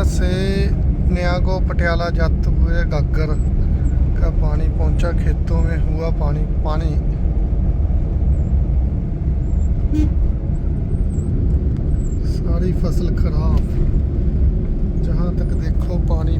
से न्यागो पटियाला जाते हुए घग्गर का पानी पहुंचा, खेतों में हुआ पानी पानी। सारी फसल खराब, जहां तक देखो पानी।